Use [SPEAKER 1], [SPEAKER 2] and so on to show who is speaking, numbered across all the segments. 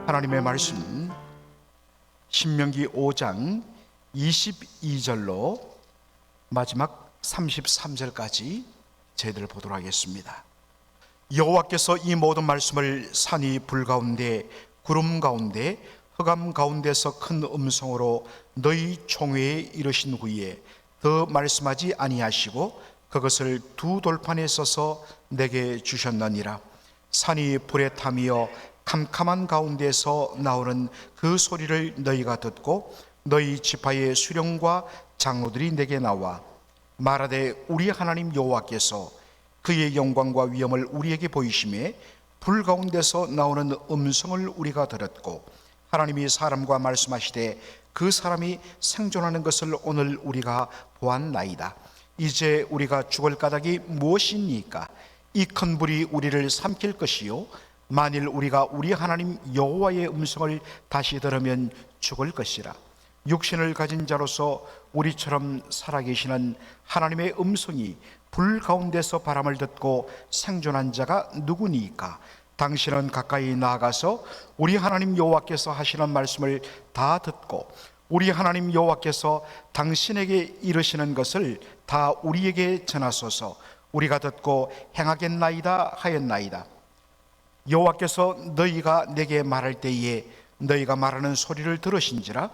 [SPEAKER 1] 하나님의 말씀 신명기 5장 22절로 마지막 33절까지 저희들 보도록 하겠습니다. 여호와께서 이 모든 말씀을 산이 불 가운데 구름 가운데 흑암 가운데서 큰 음성으로 너희 총회에 이르신 후에 더 말씀하지 아니하시고 그것을 두 돌판에 써서 내게 주셨느니라. 산이 불에 타미어 캄캄한 가운데서 나오는 그 소리를 너희가 듣고 너희 지파의 수령과 장로들이 내게 나와 말하되 우리 하나님 여호와께서 그의 영광과 위엄을 우리에게 보이심에 불 가운데서 나오는 음성을 우리가 들었고 하나님이 사람과 말씀하시되 그 사람이 생존하는 것을 오늘 우리가 보았나이다. 이제 우리가 죽을 까닭이 무엇이니까? 이 큰 불이 우리를 삼킬 것이요 만일 우리가 우리 하나님 여호와의 음성을 다시 들으면 죽을 것이라. 육신을 가진 자로서 우리처럼 살아계시는 하나님의 음성이 불 가운데서 바람을 듣고 생존한 자가 누구니까? 당신은 가까이 나아가서 우리 하나님 여호와께서 하시는 말씀을 다 듣고 우리 하나님 여호와께서 당신에게 이르시는 것을 다 우리에게 전하소서. 우리가 듣고 행하겠나이다 하였나이다. 여호와께서 너희가 내게 말할 때에 너희가 말하는 소리를 들으신지라.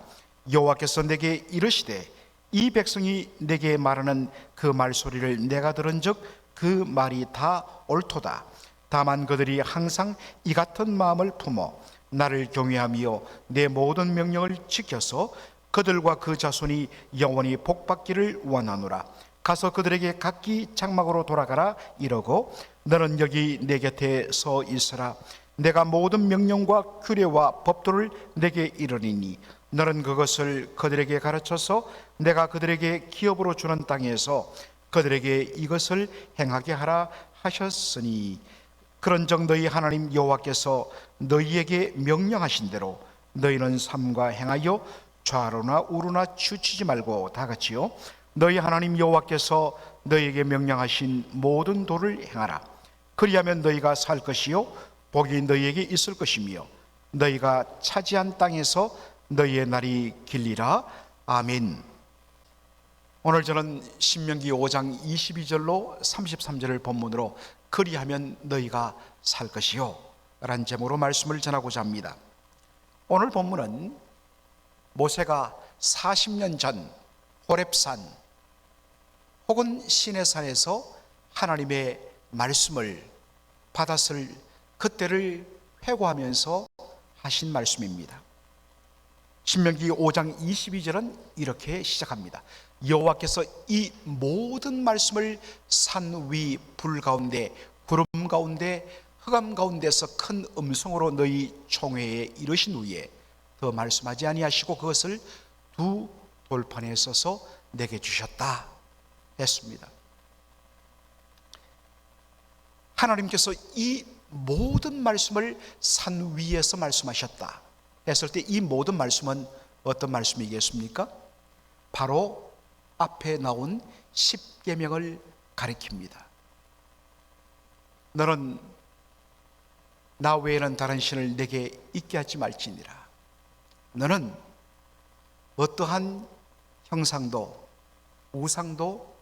[SPEAKER 1] 여호와께서 내게 이르시되 이 백성이 내게 말하는 그 말소리를 내가 들은즉 그 말이 다 옳도다. 다만 그들이 항상 이 같은 마음을 품어 나를 경외하며 내 모든 명령을 지켜서 그들과 그 자손이 영원히 복받기를 원하노라. 가서 그들에게 각기 장막으로 돌아가라 이러고 너는 여기 내 곁에 서 있으라. 내가 모든 명령과 규례와 법도를 내게 이르리니 너는 그것을 그들에게 가르쳐서 내가 그들에게 기업으로 주는 땅에서 그들에게 이것을 행하게 하라 하셨으니 그런즉 너희 하나님 여호와께서 너희에게 명령하신 대로 너희는 삼가 행하여 좌로나 우로나 치우치지 말고 다 같이요 너희 하나님 여호와께서 너희에게 명령하신 모든 도를 행하라. 그리하면 너희가 살 것이요 복이 너희에게 있을 것이며 너희가 차지한 땅에서 너희의 날이 길리라. 아멘. 오늘 저는 신명기 5장 22절로 33절을 본문으로 그리하면 너희가 살 것이요 라는 제목으로 말씀을 전하고자 합니다. 오늘 본문은 모세가 40년 전 호렙산 혹은 시내산에서 하나님의 말씀을 받았을 그때를 회고하면서 하신 말씀입니다. 신명기 5장 22절은 이렇게 시작합니다. 여호와께서 이 모든 말씀을 산 위 불 가운데 구름 가운데 흑암 가운데서 큰 음성으로 너희 총회에 이르신 후에 더 말씀하지 아니하시고 그것을 두 돌판에 써서 내게 주셨다 했습니다. 하나님께서 이 모든 말씀을 산 위에서 말씀하셨다 했을 때 이 모든 말씀은 어떤 말씀이겠습니까? 바로 앞에 나온 십계명을 가리킵니다. 너는 나 외에는 다른 신을 내게 있게 하지 말지니라. 너는 어떠한 형상도 우상도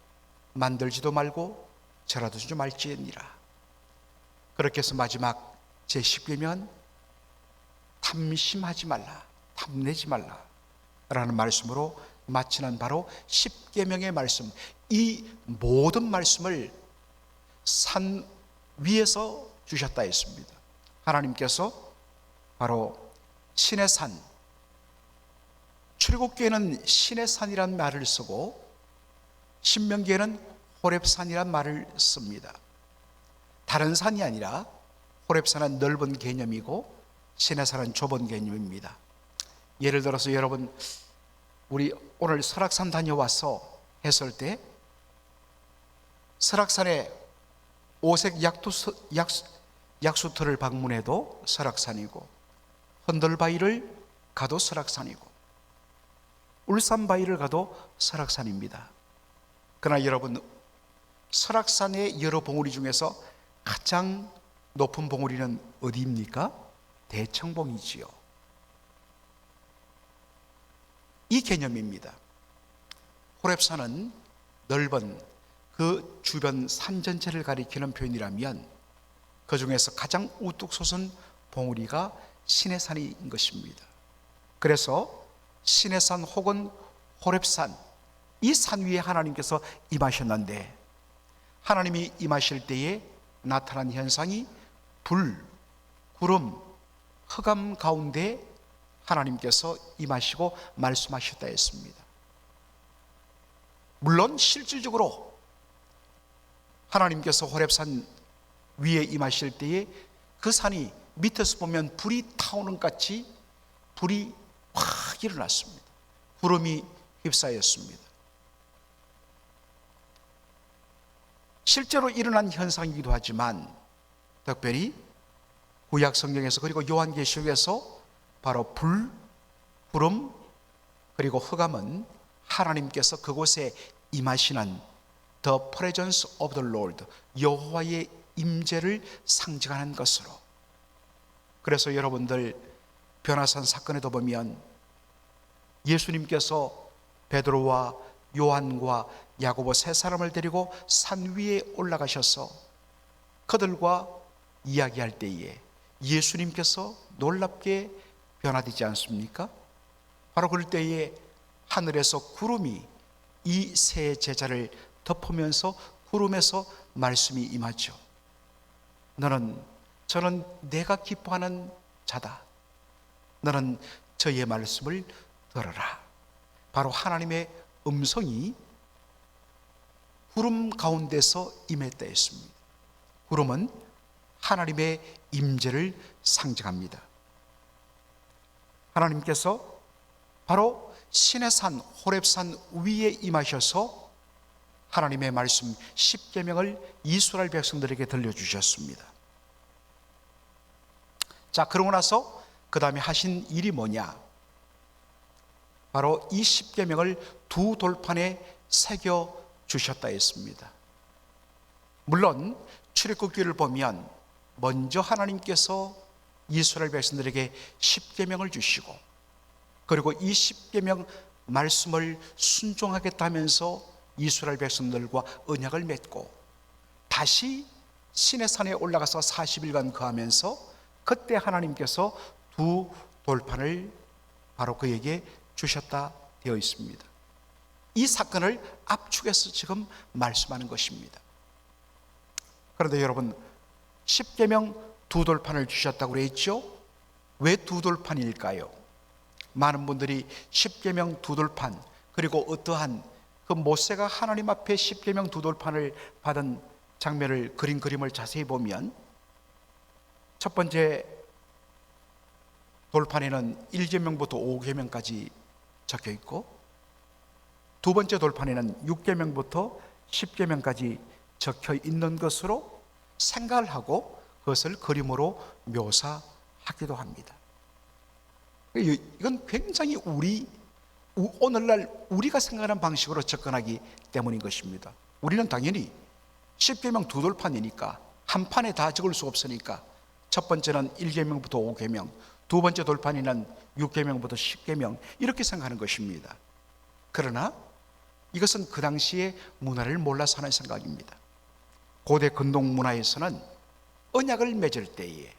[SPEAKER 1] 만들지도 말고 절하도 주지 말지니라. 그렇게 해서 마지막 제10계명은 탐심하지 말라, 탐내지 말라 라는 말씀으로 마치는 바로 10계명의 말씀. 이 모든 말씀을 산 위에서 주셨다 했습니다. 하나님께서 바로 신의 산, 출애굽기에는 신의 산이란 말을 쓰고 신명기에는 호렙산이란 말을 씁니다. 다른 산이 아니라 호렙산은 넓은 개념이고 시내산은 좁은 개념입니다. 예를 들어서 여러분 우리 오늘 설악산 다녀와서 했을 때 설악산에 오색 약수터를 방문해도 설악산이고 헌들바위를 가도 설악산이고 울산바위를 가도 설악산입니다. 그러나 여러분 설악산의 여러 봉우리 중에서 가장 높은 봉우리는 어디입니까? 대청봉이지요. 이 개념입니다. 호렙산은 넓은 그 주변 산 전체를 가리키는 표현이라면 그 중에서 가장 우뚝 솟은 봉우리가 시내산인 것입니다. 그래서 시내산 혹은 호렙산, 이 산 위에 하나님께서 임하셨는데, 하나님이 임하실 때에 나타난 현상이 불, 구름, 흑암 가운데 하나님께서 임하시고 말씀하셨다 했습니다. 물론 실질적으로 하나님께서 호렙산 위에 임하실 때에 그 산이 밑에서 보면 불이 타오는 같이 불이 확 일어났습니다. 구름이 휩싸였습니다. 실제로 일어난 현상이기도 하지만 특별히 구약 성경에서 그리고 요한계시록에서 바로 불, 구름, 그리고 흑암은 하나님께서 그곳에 임하시는 The presence of the Lord, 여호와의 임재를 상징하는 것으로. 그래서 여러분들 변화산 사건에도 보면 예수님께서 베드로와 요한과 야고보 세 사람을 데리고 산 위에 올라가셔서 그들과 이야기할 때에 예수님께서 놀랍게 변화되지 않습니까? 바로 그럴 때에 하늘에서 구름이 이 세 제자를 덮으면서 구름에서 말씀이 임하죠. 저는 내가 기뻐하는 자다. 너는 저의 말씀을 들어라. 바로 하나님의 음성이 구름 가운데서 임했다 했습니다. 구름은 하나님의 임재를 상징합니다. 하나님께서 바로 시내산 호렙산 위에 임하셔서 하나님의 말씀 십계명을 이스라엘 백성들에게 들려주셨습니다. 자, 그러고 나서 그 다음에 하신 일이 뭐냐? 바로 이 십계명을 두 돌판에 새겨 주셨다 했습니다. 물론 출애굽기를 보면 먼저 하나님께서 이스라엘 백성들에게 십계명을 주시고, 그리고 이 십계명 말씀을 순종하겠다 하면서 이스라엘 백성들과 언약을 맺고 다시 시내산에 올라가서 40일간 거하면서 그때 하나님께서 두 돌판을 바로 그에게 주셨다 되어 있습니다. 이 사건을 압축해서 지금 말씀하는 것입니다. 그런데 여러분, 십계명 두 돌판을 주셨다고 그랬죠? 왜 두 돌판일까요? 많은 분들이 십계명 두 돌판, 그리고 어떠한 그 모세가 하나님 앞에 십계명 두 돌판을 받은 장면을 그린 그림을 자세히 보면 첫 번째 돌판에는 1계명부터 5계명까지 적혀 있고, 두 번째 돌판에는 6계명부터 10계명까지 적혀 있는 것으로 생각을 하고 그것을 그림으로 묘사하기도 합니다. 이건 굉장히 오늘날 우리가 생각하는 방식으로 접근하기 때문인 것입니다. 우리는 당연히 십계명 두 돌판이니까 한 판에 다 적을 수 없으니까 첫 번째는 1계명부터 5계명, 두 번째 돌판에는 6계명부터 10계명 이렇게 생각하는 것입니다. 그러나 이것은 그 당시의 문화를 몰라서 하는 생각입니다. 고대 근동 문화에서는 언약을 맺을 때에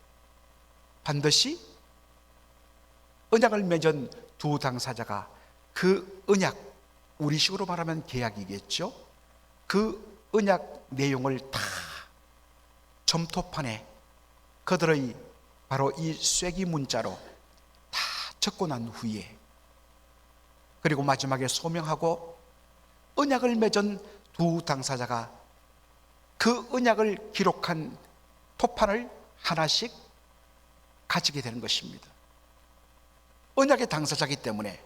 [SPEAKER 1] 반드시 언약을 맺은 두 당사자가 그 언약, 우리식으로 말하면 계약이겠죠. 그 언약 내용을 다 점토판에 그들의 바로 이 쐐기 문자로 다 적고 난 후에, 그리고 마지막에 소명하고 언약을 맺은 두 당사자가 그 언약을 기록한 토판을 하나씩 가지게 되는 것입니다. 언약의 당사자이기 때문에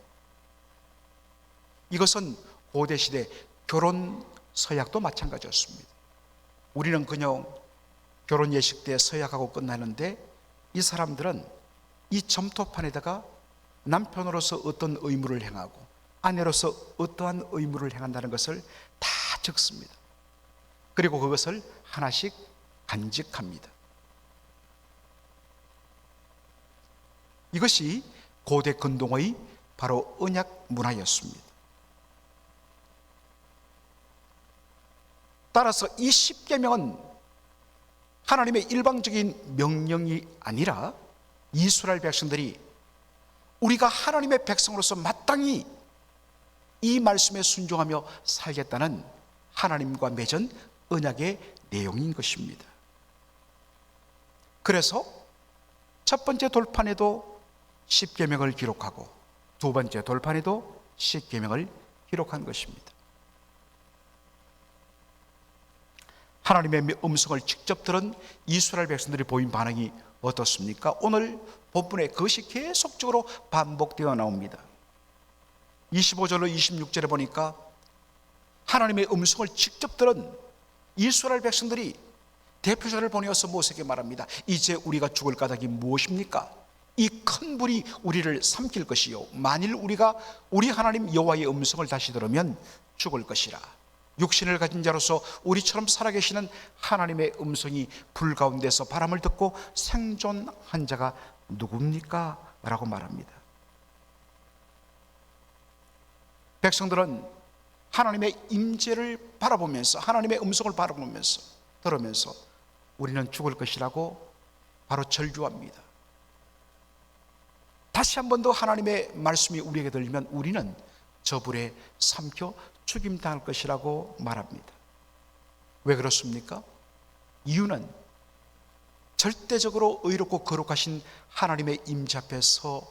[SPEAKER 1] 이것은 고대시대 결혼 서약도 마찬가지였습니다. 우리는 그냥 결혼 예식 때 서약하고 끝나는데 이 사람들은 이 점토판에다가 남편으로서 어떤 의무를 행하고 아내로서 어떠한 의무를 행한다는 것을 다 적습니다. 그리고 그것을 하나씩 간직합니다. 이것이 고대 근동의 바로 언약 문화였습니다. 따라서 이 십계명은 하나님의 일방적인 명령이 아니라 이스라엘 백성들이 우리가 하나님의 백성으로서 마땅히 이 말씀에 순종하며 살겠다는 하나님과 맺은 언약의 내용인 것입니다. 그래서 첫 번째 돌판에도 십계명을 기록하고 두 번째 돌판에도 십계명을 기록한 것입니다. 하나님의 음성을 직접 들은 이스라엘 백성들이 보인 반응이 어떻습니까? 오늘 본문에 그것이 계속적으로 반복되어 나옵니다. 25절로 26절에 보니까 하나님의 음성을 직접 들은 이스라엘 백성들이 대표자를 보내어서 모세에게 말합니다. 이제 우리가 죽을 까닭이 무엇입니까? 이 큰 불이 우리를 삼킬 것이요, 만일 우리가 우리 하나님 여호와의 음성을 다시 들으면 죽을 것이라. 육신을 가진 자로서 우리처럼 살아계시는 하나님의 음성이 불 가운데서 바람을 듣고 생존한 자가 누굽니까? 라고 말합니다. 백성들은 하나님의 임재를 바라보면서, 하나님의 음성을 바라보면서 들으면서 우리는 죽을 것이라고 바로 절규합니다. 다시 한 번 더 하나님의 말씀이 우리에게 들리면 우리는 저 불에 삼켜 죽임당할 것이라고 말합니다. 왜 그렇습니까? 이유는 절대적으로 의롭고 거룩하신 하나님의 임재 앞에서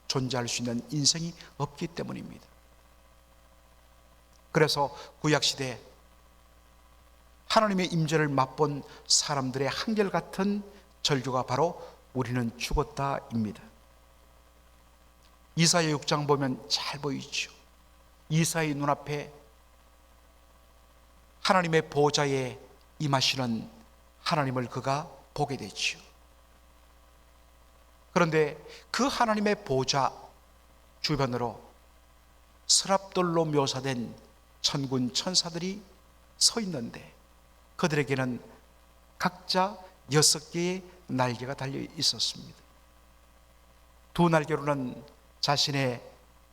[SPEAKER 1] 존재할 수 있는 인생이 없기 때문입니다. 그래서 구약시대 하나님의 임재를 맛본 사람들의 한결같은 절규가 바로 우리는 죽었다입니다. 이사야 6장 보면 잘 보이죠. 이사야의 눈앞에 하나님의 보좌에 임하시는 하나님을 그가 보게 되죠. 그런데 그 하나님의 보좌 주변으로 스랍돌로 묘사된 천군 천사들이 서 있는데 그들에게는 각자 6개의 날개가 달려 있었습니다. 두 날개로는 자신의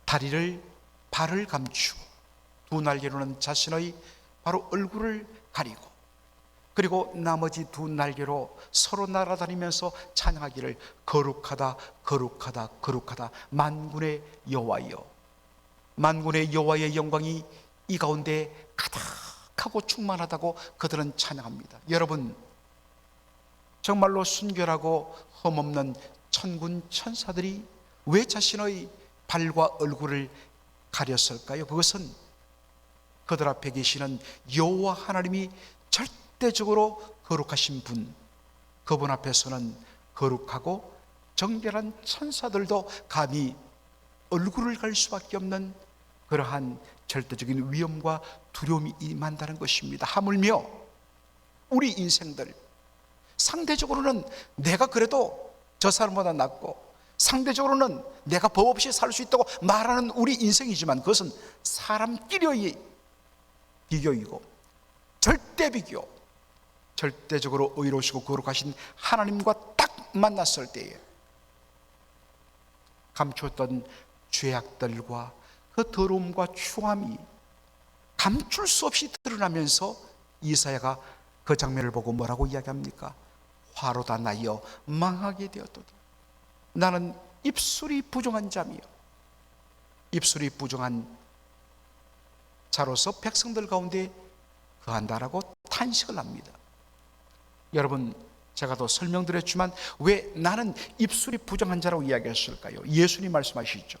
[SPEAKER 1] 다리를, 발을 감추고, 두 날개로는 자신의 바로 얼굴을 가리고, 그리고 나머지 두 날개로 서로 날아다니면서 찬양하기를 거룩하다 거룩하다 거룩하다 만군의 여호와여, 만군의 여호와의 영광이 이 가운데 가득하고 충만하다고 그들은 찬양합니다. 여러분, 정말로 순결하고 흠없는 천군 천사들이 왜 자신의 발과 얼굴을 가렸을까요? 그것은 그들 앞에 계시는 여호와 하나님이 절대적으로 거룩하신 분, 그분 앞에서는 거룩하고 정결한 천사들도 감히 얼굴을 갈 수밖에 없는 그러한 절대적인 위험과 두려움이 임한다는 것입니다. 하물며 우리 인생들, 상대적으로는 내가 그래도 저 사람보다 낫고 상대적으로는 내가 법 없이 살 수 있다고 말하는 우리 인생이지만 그것은 사람끼리의 비교이고 절대 비교, 절대적으로 의로우시고 거룩하신 하나님과 딱 만났을 때에 감추었던 죄악들과 그 더러움과 추함이 감출 수 없이 드러나면서 이사야가 그 장면을 보고 뭐라고 이야기합니까? 화로다 나여 망하게 되었도다. 나는 입술이 부정한 자며 입술이 부정한 자로서 백성들 가운데 거한다라고 탄식을 합니다. 여러분, 제가 더 설명드렸지만 왜 나는 입술이 부정한 자라고 이야기했을까요? 예수님 말씀하시죠.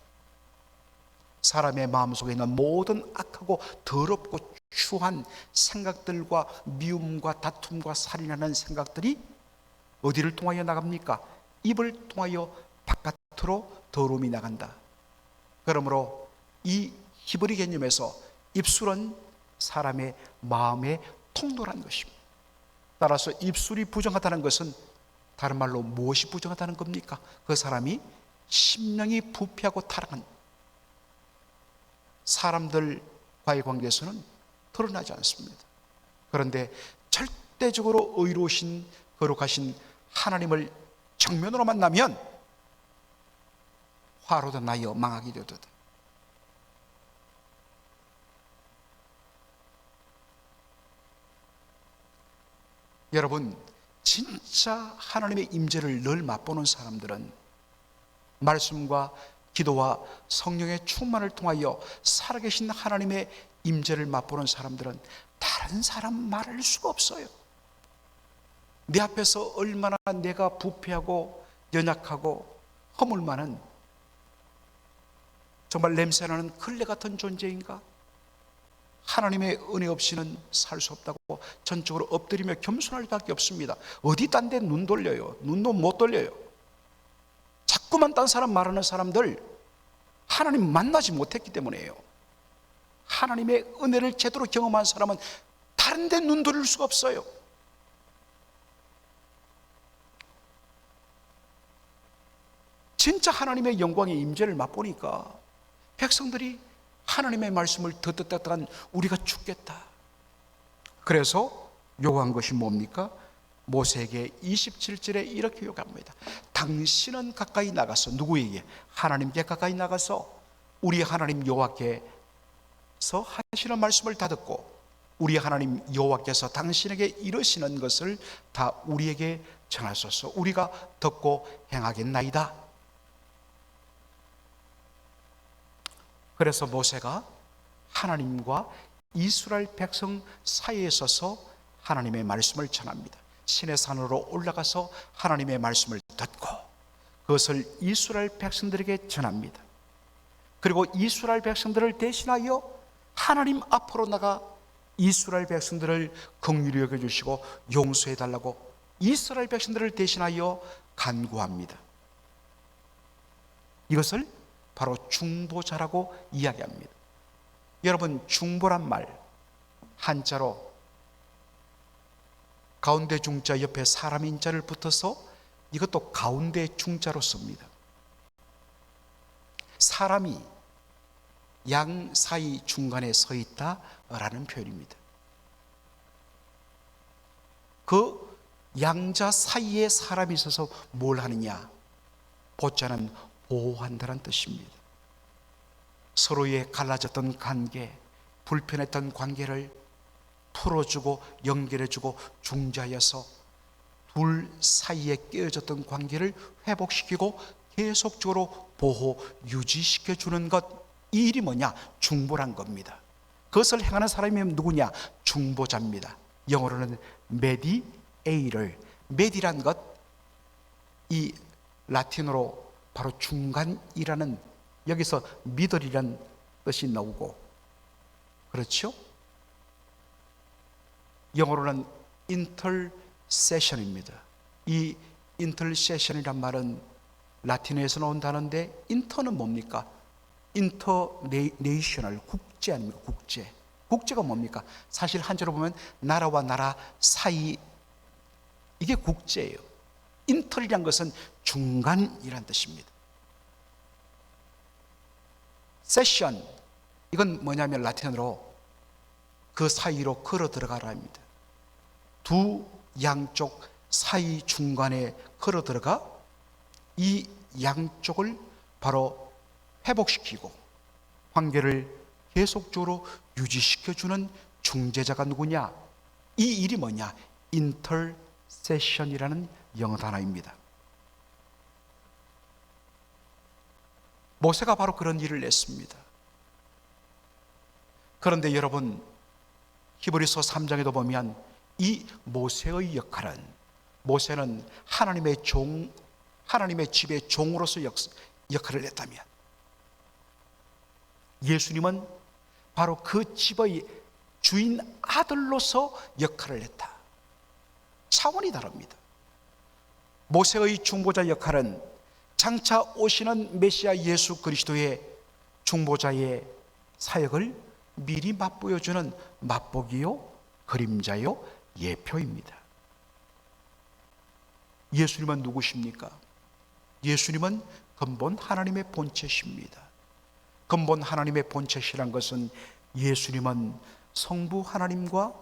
[SPEAKER 1] 사람의 마음속에 있는 모든 악하고 더럽고 추한 생각들과 미움과 다툼과 살인하는 생각들이 어디를 통하여 나갑니까? 입을 통하여 바깥으로 더러움이 나간다. 그러므로 이 히브리 개념에서 입술은 사람의 마음의 통로라는 것입니다. 따라서 입술이 부정하다는 것은 다른 말로 무엇이 부정하다는 겁니까? 그 사람이 심령이 부패하고 타락한 사람들과의 관계에서는 드러나지 않습니다. 그런데 절대적으로 의로우신 거룩하신 하나님을 정면으로 만나면 화로도 나여 망하게 되도다. 여러분, 진짜 하나님의 임재를 늘 맛보는 사람들은 말씀과 기도와 성령의 충만을 통하여 살아계신 하나님의 임재를 맛보는 사람들은 다른 사람 말할 수가 없어요. 내 앞에서 얼마나 내가 부패하고 연약하고 허물 많은, 정말 냄새나는 걸레 같은 존재인가? 하나님의 은혜 없이는 살 수 없다고 전적으로 엎드리며 겸손할 수밖에 없습니다. 어디 딴 데 눈 돌려요? 눈도 못 돌려요. 자꾸만 딴 사람 말하는 사람들, 하나님 만나지 못했기 때문이에요. 하나님의 은혜를 제대로 경험한 사람은 다른 데 눈 돌릴 수가 없어요. 진짜 하나님의 영광의 임재를 맛보니까 백성들이 하나님의 말씀을 듣다간 우리가 죽겠다. 그래서 요구한 것이 뭡니까? 모세에게 27절에 이렇게 요구합니다. 당신은 가까이 나가서, 누구에게? 하나님께 가까이 나가서 우리 하나님 여호와께서 하시는 말씀을 다 듣고 우리 하나님 여호와께서 당신에게 이르시는 것을 다 우리에게 전하소서. 우리가 듣고 행하겠나이다. 그래서 모세가 하나님과 이스라엘 백성 사이에 서서 하나님의 말씀을 전합니다. 시내 산으로 올라가서 하나님의 말씀을 듣고 그것을 이스라엘 백성들에게 전합니다. 그리고 이스라엘 백성들을 대신하여 하나님 앞으로 나가 이스라엘 백성들을 긍휼히 여겨주시고 용서해달라고 이스라엘 백성들을 대신하여 간구합니다. 이것을 바로 중보자라고 이야기합니다. 여러분, 중보란 말, 한자로 가운데 중자 옆에 사람 인자를 붙어서 이것도 가운데 중자로 씁니다. 사람이 양 사이 중간에 서 있다라는 표현입니다. 그 양자 사이에 사람이 있어서 뭘 하느냐? 보자는 보호한다는 뜻입니다. 서로의 갈라졌던 관계, 불편했던 관계를 풀어주고 연결해주고 중재하여서 둘 사이에 깨어졌던 관계를 회복시키고 계속적으로 보호, 유지시켜주는 것, 이 일이 뭐냐? 중보란 겁니다. 그것을 행하는 사람이 누구냐? 중보자입니다. 영어로는 메디에이터, 메디란 것, 이 라틴어로 바로 중간이라는, 여기서 미들이라는 뜻이 나오고, 그렇죠? 영어로는 intercession입니다. 이 intercession이란 말은 라틴어에서 나온 단어인데, 인터는 뭡니까? international, 국제 아닙니까? 국제. 국제가 뭡니까? 사실 한자로 보면 나라와 나라 사이, 이게 국제예요. 인터리란 것은 중간이란 뜻입니다. 세션, 이건 뭐냐면 라틴어로 그 사이로 걸어 들어가라 합니다. 두 양쪽 사이 중간에 걸어 들어가 이 양쪽을 바로 회복시키고 관계를 계속적으로 유지시켜주는 중재자가 누구냐? 이 일이 뭐냐? 인터세션이라는 영어 단어입니다. 모세가 바로 그런 일을 했습니다. 그런데 여러분, 히브리서 3장에도 보면 이 모세의 역할은, 모세는 하나님의 종, 하나님의 집의 종으로서 역할을 했다면, 예수님은 바로 그 집의 주인 아들로서 역할을 했다. 차원이 다릅니다. 모세의 중보자 역할은 장차 오시는 메시아 예수 그리스도의 중보자의 사역을 미리 맛보여주는 맛보기요, 그림자요, 예표입니다. 예수님은 누구십니까? 예수님은 근본 하나님의 본체십니다. 근본 하나님의 본체시란 것은 예수님은 성부 하나님과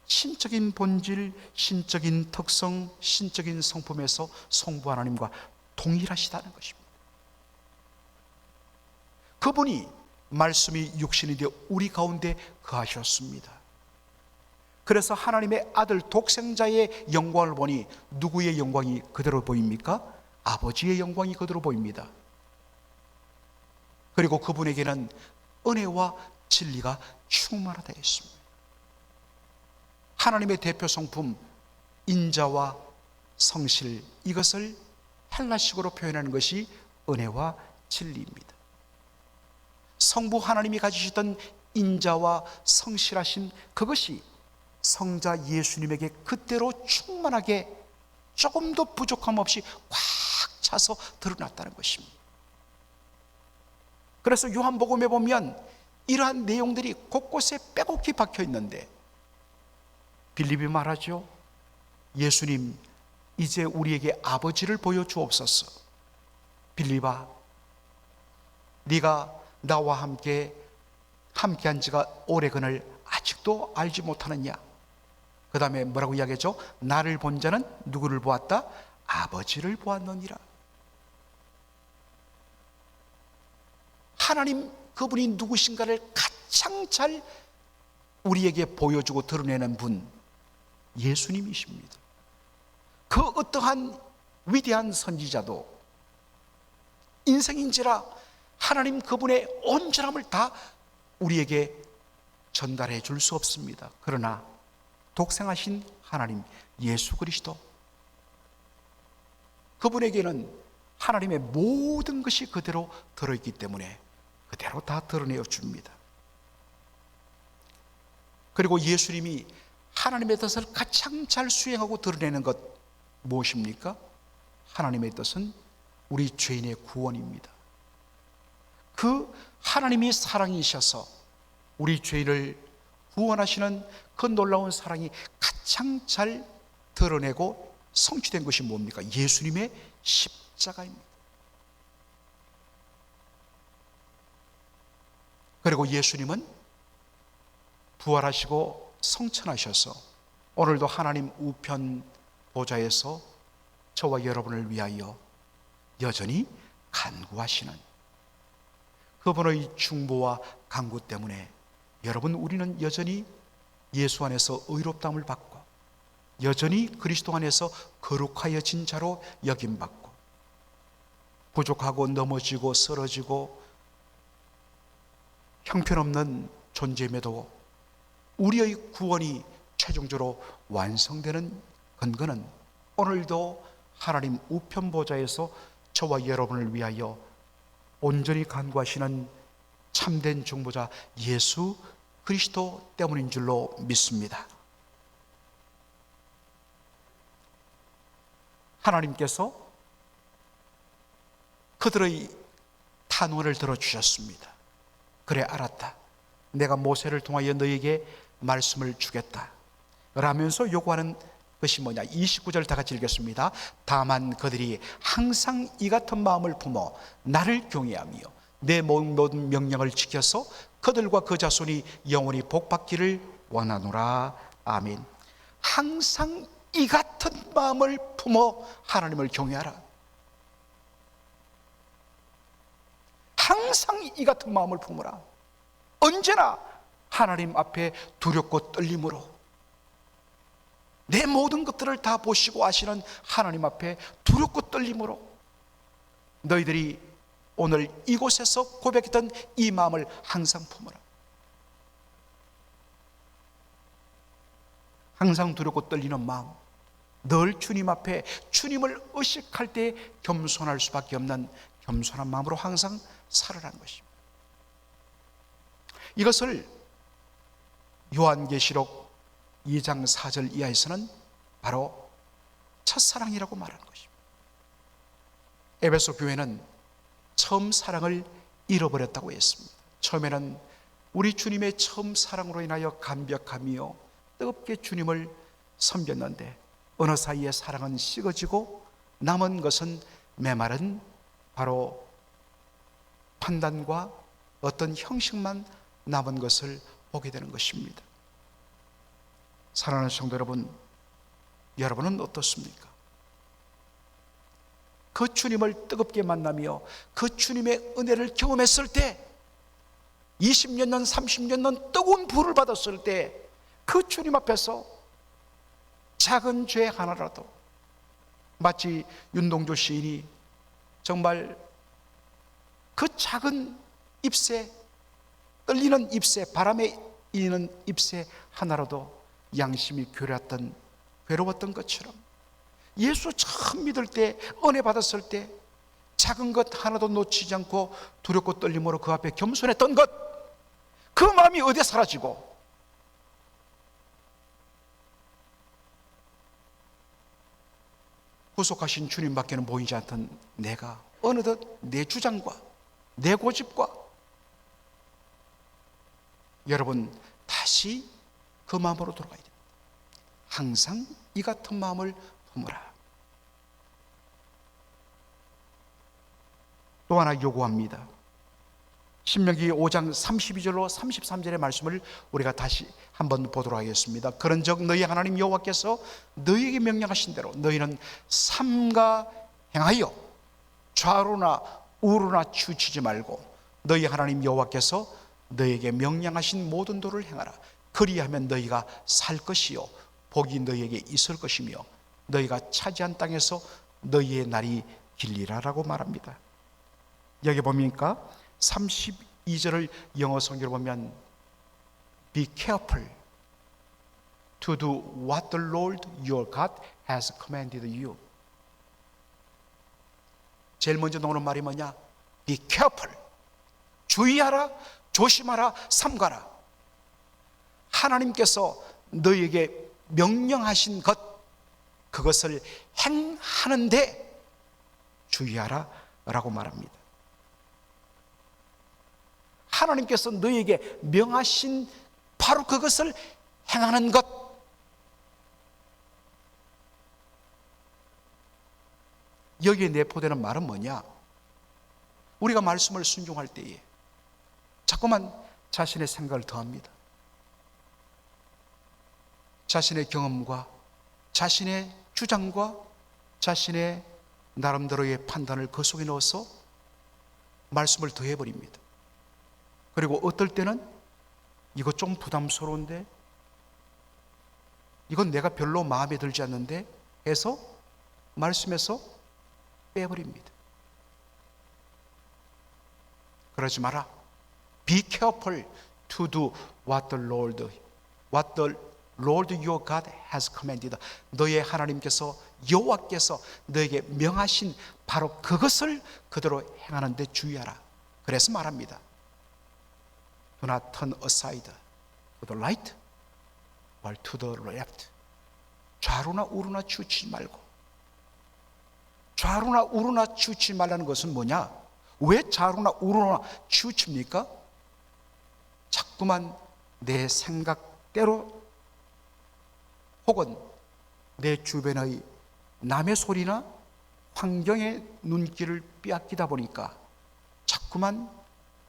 [SPEAKER 1] 신적인 본질, 신적인 특성, 신적인 성품에서 성부 하나님과 동일하시다는 것입니다. 그분이 말씀이 육신이 되어 우리 가운데 거하셨습니다. 그래서 하나님의 아들 독생자의 영광을 보니 누구의 영광이 그대로 보입니까? 아버지의 영광이 그대로 보입니다. 그리고 그분에게는 은혜와 진리가 충만하다 했습니다. 하나님의 대표 성품 인자와 성실, 이것을 헬라식으로 표현하는 것이 은혜와 진리입니다. 성부 하나님이 가지셨던 인자와 성실하심, 그것이 성자 예수님에게 그대로 충만하게 조금도 부족함 없이 꽉 차서 드러났다는 것입니다. 그래서 요한복음에 보면 이러한 내용들이 곳곳에 빼곡히 박혀 있는데 빌립이 말하죠. 예수님, 이제 우리에게 아버지를 보여주옵소서. 빌립아, 네가 나와 함께한 지가 오래건을 아직도 알지 못하느냐? 그 다음에 뭐라고 이야기했죠? 나를 본 자는 누구를 보았다? 아버지를 보았느니라. 하나님 그분이 누구신가를 가장 잘 우리에게 보여주고 드러내는 분, 예수님이십니다. 그 어떠한 위대한 선지자도 인생인지라 하나님 그분의 온전함을 다 우리에게 전달해 줄 수 없습니다. 그러나 독생하신 하나님 예수 그리스도, 그분에게는 하나님의 모든 것이 그대로 들어있기 때문에 그대로 다 드러내어 줍니다. 그리고 예수님이 하나님의 뜻을 가장 잘 수행하고 드러내는 것 무엇입니까? 하나님의 뜻은 우리 죄인의 구원입니다. 그 하나님이 사랑이셔서 우리 죄인을 구원하시는 그 놀라운 사랑이 가장 잘 드러내고 성취된 것이 뭡니까? 예수님의 십자가입니다. 그리고 예수님은 부활하시고 성천하셔서 오늘도 하나님 우편 보좌에서 저와 여러분을 위하여 여전히 간구하시는 그분의 중보와 간구 때문에 여러분, 우리는 여전히 예수 안에서 의롭다함을 받고 여전히 그리스도 안에서 거룩하여진 자로 여김받고 부족하고 넘어지고 쓰러지고 형편없는 존재임에도 우리의 구원이 최종적으로 완성되는 근거는 오늘도 하나님 우편 보좌에서 저와 여러분을 위하여 온전히 간구하시는 참된 중보자 예수 그리스도 때문인 줄로 믿습니다. 하나님께서 그들의 탄원을 들어주셨습니다. 그래, 알았다. 내가 모세를 통하여 너에게 말씀을 주겠다 라면서 요구하는 것이 뭐냐? 29절 다 같이 읽겠습니다. 다만 그들이 항상 이 같은 마음을 품어 나를 경외하며 내 모든 명령을 지켜서 그들과 그 자손이 영원히 복받기를 원하노라. 아멘. 항상 이 같은 마음을 품어 하나님을 경외하라. 항상 이 같은 마음을 품으라. 언제나 하나님 앞에 두렵고 떨림으로 내 모든 것들을 다 보시고 아시는 하나님 앞에 두렵고 떨림으로 너희들이 오늘 이곳에서 고백했던 이 마음을 항상 품어라. 항상 두렵고 떨리는 마음, 늘 주님 앞에 주님을 의식할 때 겸손할 수밖에 없는 겸손한 마음으로 항상 살아라는 것입니다. 이것을 요한계시록 2장 4절 이하에서는 바로 첫사랑이라고 말하는 것입니다. 에베소 교회는 처음 사랑을 잃어버렸다고 했습니다. 처음에는 우리 주님의 처음 사랑으로 인하여 감격하며 뜨겁게 주님을 섬겼는데 어느 사이에 사랑은 식어지고 남은 것은 메마른 바로 판단과 어떤 형식만 남은 것을 보게 되는 것입니다. 사랑하는 성도 여러분, 여러분은 어떻습니까? 그 주님을 뜨겁게 만나며 그 주님의 은혜를 경험했을 때 20년 년 30년 년 뜨거운 불을 받았을 때 그 주님 앞에서 작은 죄 하나라도, 마치 윤동주 시인이 정말 그 작은 잎새, 떨리는 잎새, 바람에 이는 잎새 하나라도 양심이 괴로웠던 것처럼, 예수 처음 믿을 때, 은혜 받았을 때 작은 것 하나도 놓치지 않고 두렵고 떨림으로 그 앞에 겸손했던 것, 그 마음이 어디에 사라지고, 구속하신 주님밖에는 보이지 않던 내가 어느덧 내 주장과 내 고집과, 여러분 다시 그 마음으로 돌아가야 됩니다. 항상 이 같은 마음을 품으라. 또 하나 요구합니다. 신명기 5장 32절로 33절의 말씀을 우리가 다시 한번 보도록 하겠습니다. 그런즉 너희 하나님 여호와께서 너희에게 명령하신 대로 너희는 삼가 행하여 좌로나 우로나 치우치지 말고 너희 하나님 여호와께서 너희에게 명령하신 모든 도를 행하라. 그리하면 너희가 살 것이요 복이 너희에게 있을 것이며 너희가 차지한 땅에서 너희의 날이 길리라라고 말합니다. 여기 보니까 32절을 영어 성경으로 보면 Be careful to do what the Lord your God has commanded you. 제일 먼저 나오는 말이 뭐냐? Be careful. 주의하라, 조심하라, 삼가라. 하나님께서 너희에게 명령하신 것, 그것을 행하는데 주의하라 라고 말합니다. 하나님께서 너희에게 명하신 바로 그것을 행하는 것, 여기에 내포되는 말은 뭐냐? 우리가 말씀을 순종할 때에 자꾸만 자신의 생각을 더합니다. 자신의 경험과 자신의 주장과 자신의 나름대로의 판단을 그 속에 넣어서 말씀을 더해버립니다. 그리고 어떨 때는 이거 좀 부담스러운데, 이건 내가 별로 마음에 들지 않는데 해서 말씀에서 빼버립니다. 그러지 마라. Be careful to do what the Lord your God has commanded. 너의 하나님께서, 여호와께서 너에게 명하신 바로 그것을 그대로 행하는 데 주의하라. 그래서 말합니다. Do not turn aside to the right or to the left. 좌로나 우로나 치우치지 말고. 좌로나 우로나 치우치지 말라는 것은 뭐냐? 왜 좌로나 우로나 치우칩니까? 자꾸만 내 생각대로 혹은 내 주변의 남의 소리나 환경의 눈길을 빼앗기다 보니까 자꾸만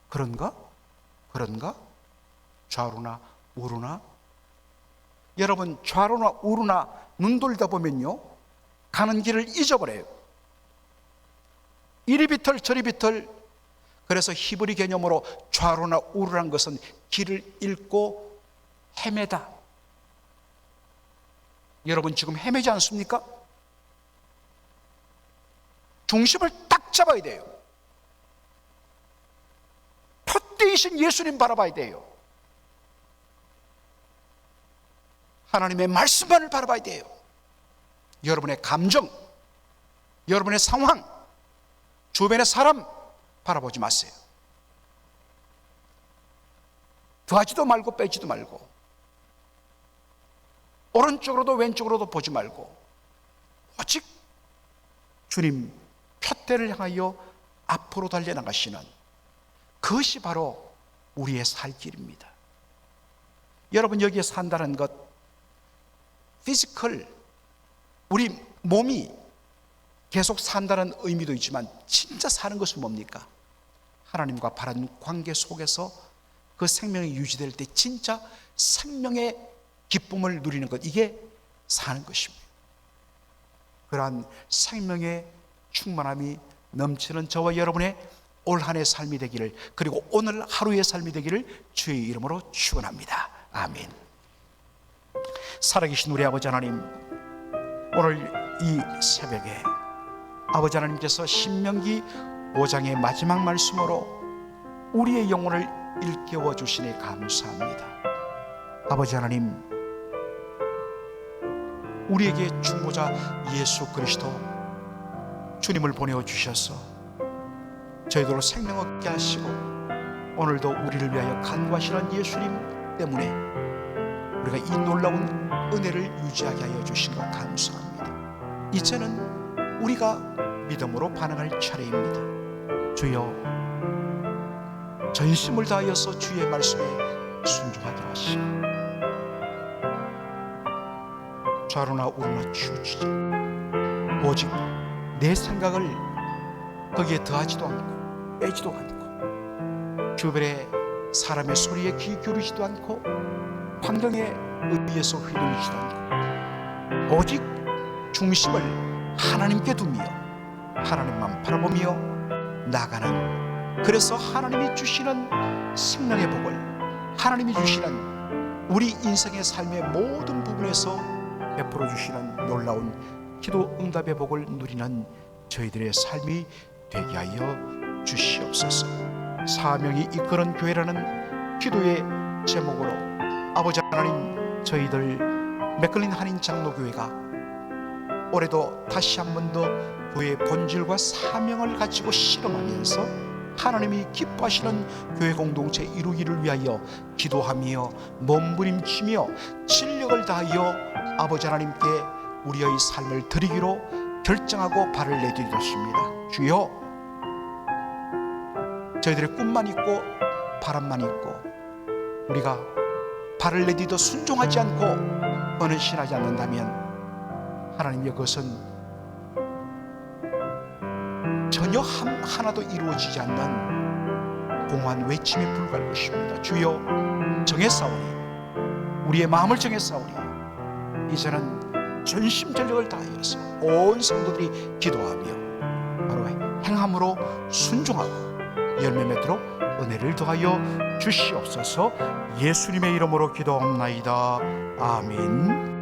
[SPEAKER 1] 그런가? 좌로나 우로나. 여러분, 좌로나 우로나 눈 돌리다 보면요, 가는 길을 잊어버려요. 이리 비틀 저리 비틀. 그래서 히브리 개념으로 좌로나 우로란 것은 길을 잃고 헤매다. 여러분 지금 헤매지 않습니까? 중심을 딱 잡아야 돼요. 표대이신 예수님 바라봐야 돼요. 하나님의 말씀만을 바라봐야 돼요. 여러분의 감정, 여러분의 상황, 주변의 사람 바라보지 마세요. 더하지도 말고 빼지도 말고, 오른쪽으로도 왼쪽으로도 보지 말고, 오직 주님 푯대를 향하여 앞으로 달려나가시는 그것이 바로 우리의 살 길입니다. 여러분, 여기에 산다는 것, 피지컬, 우리 몸이 계속 산다는 의미도 있지만 진짜 사는 것은 뭡니까? 하나님과 바른 관계 속에서 그 생명이 유지될 때 진짜 생명의 기쁨을 누리는 것, 이게 사는 것입니다. 그러한 생명의 충만함이 넘치는 저와 여러분의 올 한 해 삶이 되기를, 그리고 오늘 하루의 삶이 되기를 주의 이름으로 축원합니다. 아멘. 살아계신 우리 아버지 하나님, 오늘 이 새벽에 아버지 하나님께서 신명기 5장의 마지막 말씀으로 우리의 영혼을 일깨워 주시니 감사합니다. 아버지 하나님, 우리에게 중보자 예수 그리스도 주님을 보내어 주셔서 저희들로 생명 얻게 하시고, 오늘도 우리를 위하여 간구하시는 예수님 때문에 우리가 이 놀라운 은혜를 유지하게 하여 주신 것 감사합니다. 이제는 우리가 믿음으로 반응할 차례입니다. 주여, 전심을 다하여서 주의 말씀에 순종하게 하시고, 좌로나 우로나 치우치지, 오직 내 생각을 거기에 더하지도 않고 빼지도 않고, 주변의 사람의 소리에 귀 기울이지도 않고, 환경에 의해서 휘둘리지도 않고, 오직 중심을 하나님께 두며 하나님만 바라보며 나가는, 그래서 하나님이 주시는 생명의 복을, 하나님이 주시는 우리 인생의 삶의 모든 부분에서 베풀어 주시는 놀라운 기도 응답의 복을 누리는 저희들의 삶이 되게 하여 주시옵소서. 사명이 이끄는 교회라는 기도의 제목으로 아버지 하나님, 저희들 맥클린 한인 장로교회가 올해도 다시 한 번 더 교회의 본질과 사명을 가지고 실험하면서 하나님이 기뻐하시는 교회 공동체 이루기를 위하여 기도하며 몸부림치며 진력을 다하여 아버지 하나님께 우리의 삶을 드리기로 결정하고 발을 내딛었습니다. 주여, 저희들의 꿈만 있고 바람만 있고 우리가 발을 내딛어 순종하지 않고 헌신하지 않는다면 하나님, 이것은 전혀 하나도 이루어지지 않는 공허한 외침에 불과할 것입니다. 주여, 정했사오니, 우리의 마음을 정했사오니 이제는 전심전력을 다하여서 온 성도들이 기도하며 바로 행함으로 순종하고 열매 맺도록 은혜를 더하여 주시옵소서. 예수님의 이름으로 기도합나이다. 아멘.